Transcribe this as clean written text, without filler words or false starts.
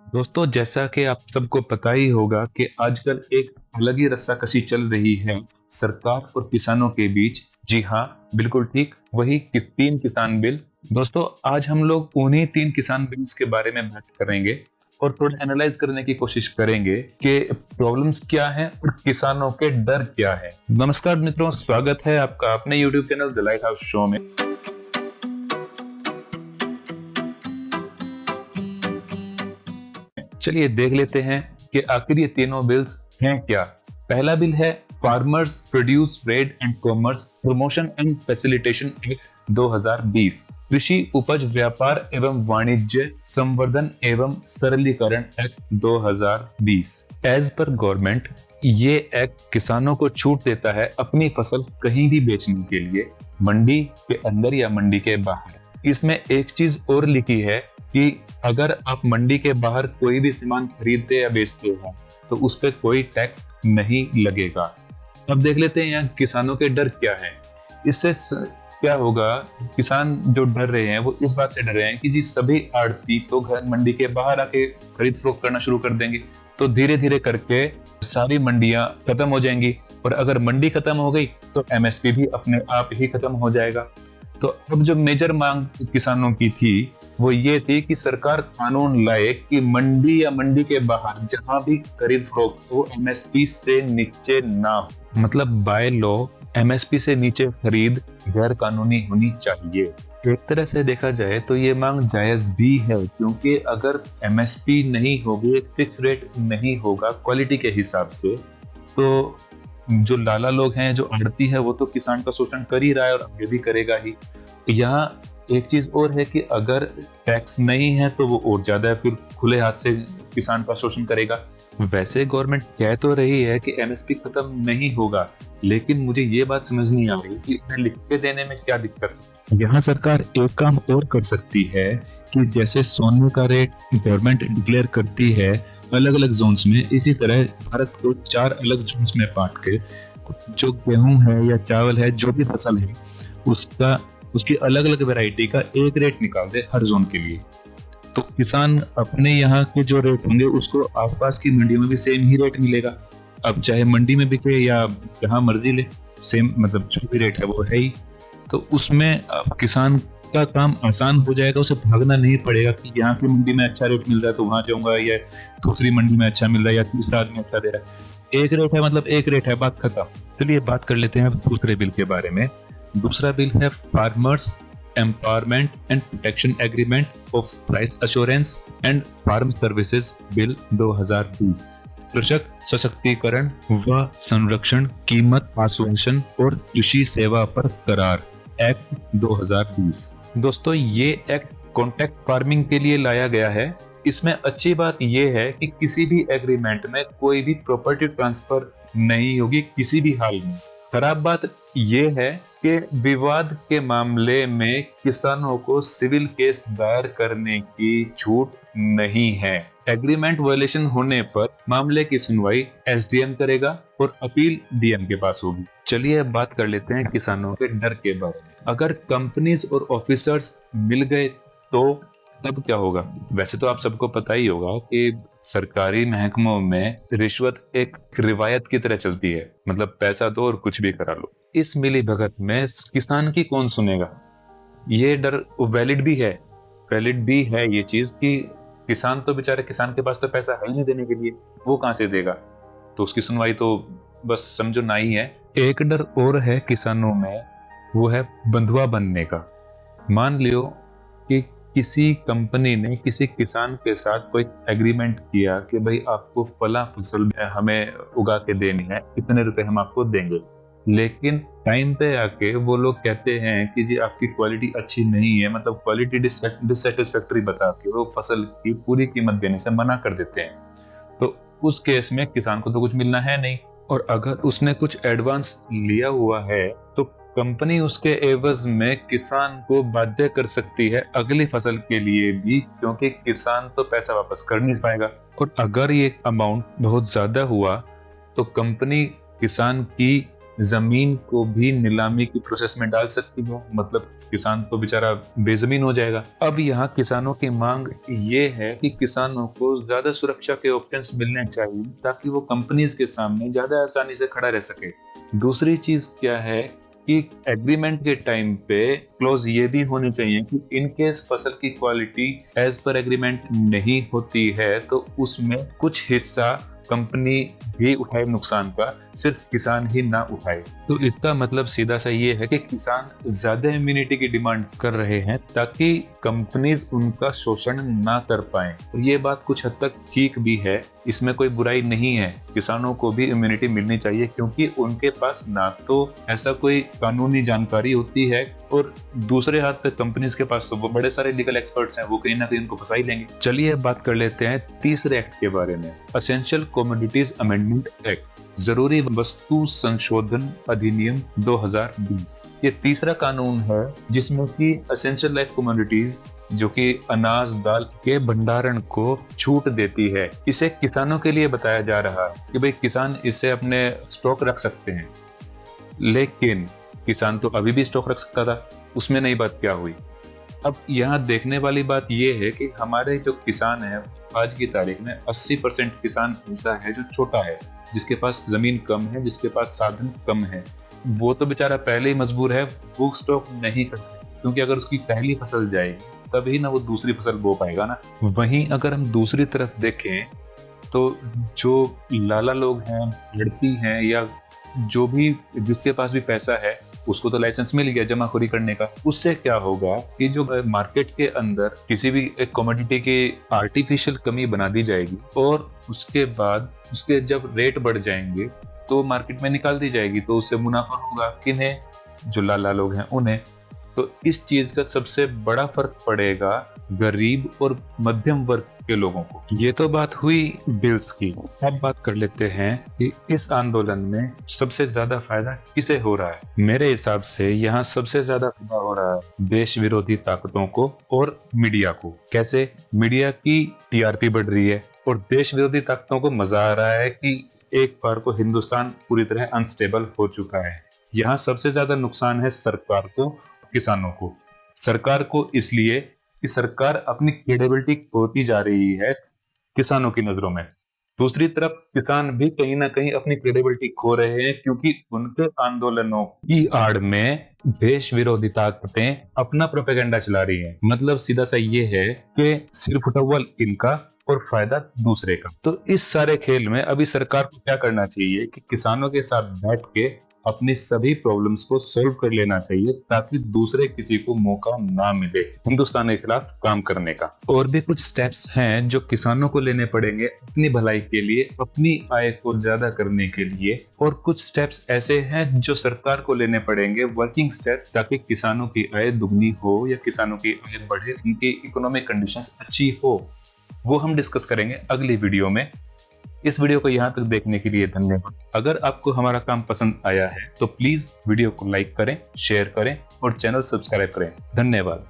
दोस्तों, जैसा कि आप सबको पता ही होगा कि आजकल एक अलग ही रस्साकशी चल रही है सरकार और किसानों के बीच। जी हाँ, बिल्कुल ठीक, वही तीन किसान बिल। दोस्तों, आज हम लोग उन्हीं तीन किसान बिल्स के बारे में बात करेंगे और थोड़ा एनालाइज करने की कोशिश करेंगे कि प्रॉब्लम्स क्या हैं और किसानों के डर क्या है। नमस्कार मित्रों, स्वागत है आपका अपने YouTube channel the light house show में। चलिए देख लेते हैं कि आखिर ये तीनों बिल्स हैं क्या। पहला बिल है farmers produce trade and commerce promotion and facilitation act 2020, कृषि उपज व्यापार एवं वाणिज्य संवर्धन एवं सरलीकरण एक्ट 2020। एज पर गवर्नमेंट, ये एक्ट किसानों को छूट देता है अपनी फसल कहीं भी बेचने के लिए, मंडी के अंदर या मंडी के बाहर। इसमें एक चीज और लिखी है कि अगर आप मंडी के बाहर कोई भी सामान खरीदते या बेचते हो तो उस पर कोई टैक्स नहीं लगेगा। अब देख लेते हैं यहाँ किसानों के डर क्या है। इससे क्या होगा, किसान जो डर रहे हैं वो इस बात से डर रहे हैं कि जी सभी आड़ती तो घर मंडी के बाहर आके खरीद फरोख्त करना शुरू कर देंगे, तो धीरे धीरे करके सारी मंडियां खत्म हो जाएंगी और अगर मंडी खत्म हो गई तो एमएसपी भी अपने आप ही खत्म हो जाएगा। तो अब जो मेजर मांग किसानों की थी वो ये थी कि सरकार कानून लाए कि मंडी या मंडी के बाहर जहां भी खरीद फरोख्त हो एमएसपी से नीचे ना हो। मतलब बाय लॉ एमएसपी से नीचे खरीद गैर कानूनी होनी चाहिए। एक तरह से देखा जाए तो ये मांग जायज भी है, क्योंकि अगर एमएसपी नहीं होगी, एक फिक्स रेट नहीं होगा क्वालिटी के हिसाब से, तो जो लाला लोग हैं, जो आड़ती है, वो तो किसान का शोषण कर ही रहा है और आगे भी करेगा ही। यहाँ एक चीज और है कि अगर टैक्स नहीं है तो वो और ज्यादा है, फिर खुले हाथ से किसान का शोषण करेगा। वैसे गवर्नमेंट कह तो रही है कि एमएसपी खत्म नहीं होगा, लेकिन मुझे ये बात समझ नहीं आ रही कि इन्हें लिख के देने में क्या दिक्कत है। यहाँ सरकार एक काम और कर सकती है कि जैसे सोने का रेट गवर्नमेंट डिक्लेयर करती है अलग अलग जोन्स में, इसी तरह भारत को 4 अलग जोन्स में बांट के जो गेहूं है या चावल है, जो भी फसल है, उसका उसकी अलग अलग वैरायटी का एक रेट निकाल दे हर जोन के लिए। तो किसान अपने यहाँ के जो रेट होंगे उसको आसपास की मंडियों में भी सेम ही रेट मिलेगा। अब चाहे मंडी में बिके या जहां मर्जी ले, सेम मतलब जो भी रेट है वो है ही। तो उसमें किसान का काम आसान हो जाएगा, उसे भागना नहीं पड़ेगा कि यहाँ की मंडी में अच्छा रेट मिल रहा है तो वहां जाऊंगा, या दूसरी मंडी में अच्छा मिल रहा है या तीसरा आदमी अच्छा दे रहा है। एक रेट है मतलब एक रेट है, बात खत्म। चलिए बात कर लेते हैं दूसरे बिल के बारे में। दूसरा बिल है farmers empowerment and protection agreement of price assurance and farm services bill 2020, कृषक सशक्तिकरण व संरक्षण, कीमत आश्वासन और कृषि सेवा पर करार एक्ट 2020। दोस्तों, ये एक्ट कॉन्ट्रैक्ट फार्मिंग के लिए लाया गया है। इसमें अच्छी बात यह है कि किसी भी एग्रीमेंट में कोई भी प्रॉपर्टी ट्रांसफर नहीं होगी किसी भी हाल में। खराब बात यह है कि विवाद के मामले में किसानों को सिविल केस दायर करने की छूट नहीं है। एग्रीमेंट वायलेशन होने पर मामले की सुनवाई एसडीएम करेगा और अपील डीएम के पास होगी। चलिए अब बात कर लेते हैं किसानों के डर के बारे में। अगर कंपनीज और ऑफिसर्स मिल गए तो तब क्या होगा। वैसे तो आप सबको पता ही होगा कि सरकारी महकमों में रिश्वत एक रिवायत की तरह चलती है, मतलब पैसा दो और कुछ भी करा लो। इस मिली भगत में किसान की कौन सुनेगा। ये डर वैलिड भी है ये चीज कि किसान तो बेचारे, किसान के पास तो पैसा है ही नहीं देने के लिए, वो कहां से देगा, तो उसकी सुनवाई तो बस समझो ना ही है। एक डर और है किसानों में, वो है बंधुआ बनने का। मान लियो कि किसी कंपनी ने किसी किसान के साथ कोई एग्रीमेंट किया कि भाई आपको फला फसल हमें उगा के देनी है, इतने रुपए हम आपको देंगे, लेकिन टाइम पे आके वो लोग कहते हैं कि जी आपकी क्वालिटी अच्छी नहीं है, मतलब क्वालिटी डिससेटिस्फैक्टरी बता के वो फसल की पूरी कीमत देने से मना कर देते हैं। तो उस केस में किसान को तो कुछ मिलना है नहीं, और अगर उसने कुछ एडवांस लिया हुआ है तो कंपनी उसके एवज में किसान को बाध्य कर सकती है अगली फसल के लिए भी, क्योंकि किसान तो पैसा वापस कर नहीं पाएगा। और अगर ये अमाउंट बहुत ज्यादा हुआ तो कंपनी किसान की जमीन को भी नीलामी की प्रोसेस में डाल सकती है, मतलब किसान तो बेचारा बेजमीन हो जाएगा। अब यहाँ किसानों की मांग ये है कि किसानों को ज्यादा सुरक्षा के ऑप्शंस मिलने चाहिए ताकि वो कंपनीज के सामने ज्यादा आसानी से खड़ा रह सके। दूसरी चीज क्या है कि एग्रीमेंट के टाइम पे क्लॉज ये भी होनी चाहिए कि इन केस फसल की क्वालिटी एज पर एग्रीमेंट नहीं होती है तो उसमें कुछ हिस्सा कंपनी भी उठाए नुकसान का, सिर्फ किसान ही ना उठाए। तो इसका मतलब सीधा सा ये है कि किसान ज्यादा इम्यूनिटी की डिमांड कर रहे हैं ताकि कंपनीज उनका शोषण ना कर पाए। और ये बात कुछ हद तक ठीक भी है, इसमें कोई बुराई नहीं है। किसानों को भी इम्यूनिटी मिलनी चाहिए क्योंकि उनके पास ना तो ऐसा कोई कानूनी जानकारी होती है और दूसरे हाथ तक कंपनीज के पास तो वो बड़े सारे लीगल एक्सपर्ट्स हैं, वो कहीं ना कहीं उनको फंसा ही लेंगे। चलिए बात कर लेते हैं तीसरे एक्ट के बारे में, एसेंशियल कमोडिटीज अमेंडमेंट एक्ट, जरूरी वस्तु संशोधन अधिनियम 2020। ये तीसरा कानून है जिसमें कि एसेंशियल लाइफ कमोडिटीज जो कि अनाज दाल के भंडारण को छूट देती है। इसे किसानों के लिए बताया जा रहा है कि भाई किसान इसे अपने स्टॉक रख सकते हैं, लेकिन किसान तो अभी भी स्टॉक रख सकता था, उसमें नई बात क्या हुई। अब यहाँ देखने वाली बात यह है कि हमारे जो किसान है आज की तारीख में 80% किसान ऐसा है जो छोटा है, जिसके पास जमीन कम है, जिसके पास साधन कम है। वो तो बेचारा पहले ही मजबूर है, वो स्टॉक नहीं करता, क्योंकि अगर उसकी पहली फसल जाएगी तभी ना वो दूसरी फसल बो पाएगा ना। वहीं अगर हम दूसरी तरफ देखें तो जो लाला लोग हैं, लड़की हैं, या जो भी जिसके पास भी पैसा है उसको तो लाइसेंस मिल गया जमाखोरी करने का। उससे क्या होगा कि जो मार्केट के अंदर किसी भी एक कमोडिटी की आर्टिफिशियल कमी बना दी जाएगी और उसके बाद उसके जब रेट बढ़ जाएंगे तो मार्केट में निकाल दी जाएगी, तो उससे मुनाफा होगा किन्हें, जो लाला लोग हैं उन्हें। तो इस चीज का सबसे बड़ा फर्क पड़ेगा गरीब और मध्यम वर्ग के लोगों को। ये तो बात हुई बिल्स की। अब बात कर लेते हैं कि इस आंदोलन में सबसे ज्यादा फायदा किसे हो रहा है। मेरे हिसाब से यहाँ सबसे ज्यादा फायदा हो रहा है देश विरोधी ताकतों को और मीडिया को। कैसे? मीडिया की टीआरपी बढ़ रही है और देश विरोधी ताकतों को मजा आ रहा है कि एक बार को हिंदुस्तान पूरी तरह अनस्टेबल हो चुका है। यहाँ सबसे ज्यादा नुकसान है सरकार को, किसानों को। सरकार को इसलिए कि सरकार अपनी क्रेडिबिलिटी खोती जा रही है किसानों की नजरों में। दूसरी तरफ किसान भी कहीं ना कहीं अपनी क्रेडिबिलिटी खो रहे हैं क्योंकि उनके आंदोलनों की आड़ में देश विरोधी ताकतें अपना प्रोपेगेंडा चला रही हैं। मतलब सीधा सा ये है कि सिर्फ उठा हुआ इनका और फायदा दूसरे का। तो इस सारे खेल में अभी सरकार को क्या करना चाहिए कि किसानों के साथ बैठ के अपनी सभी प्रॉब्लम्स को सॉल्व कर लेना चाहिए ताकि दूसरे किसी को मौका ना मिले हिंदुस्तान के खिलाफ काम करने का। और भी कुछ स्टेप्स हैं जो किसानों को लेने पड़ेंगे अपनी भलाई के लिए, अपनी आय को ज्यादा करने के लिए। और कुछ स्टेप्स ऐसे हैं जो सरकार को लेने पड़ेंगे, वर्किंग स्टेप, ताकि किसानों की आय दुगनी हो या किसानों की आय बढ़े, उनकी इकोनॉमिक कंडीशंस अच्छी हो। वो हम डिस्कस करेंगे अगली वीडियो में। इस वीडियो को यहाँ तक देखने के लिए धन्यवाद। अगर आपको हमारा काम पसंद आया है तो प्लीज वीडियो को लाइक करें, शेयर करें और चैनल सब्सक्राइब करें। धन्यवाद।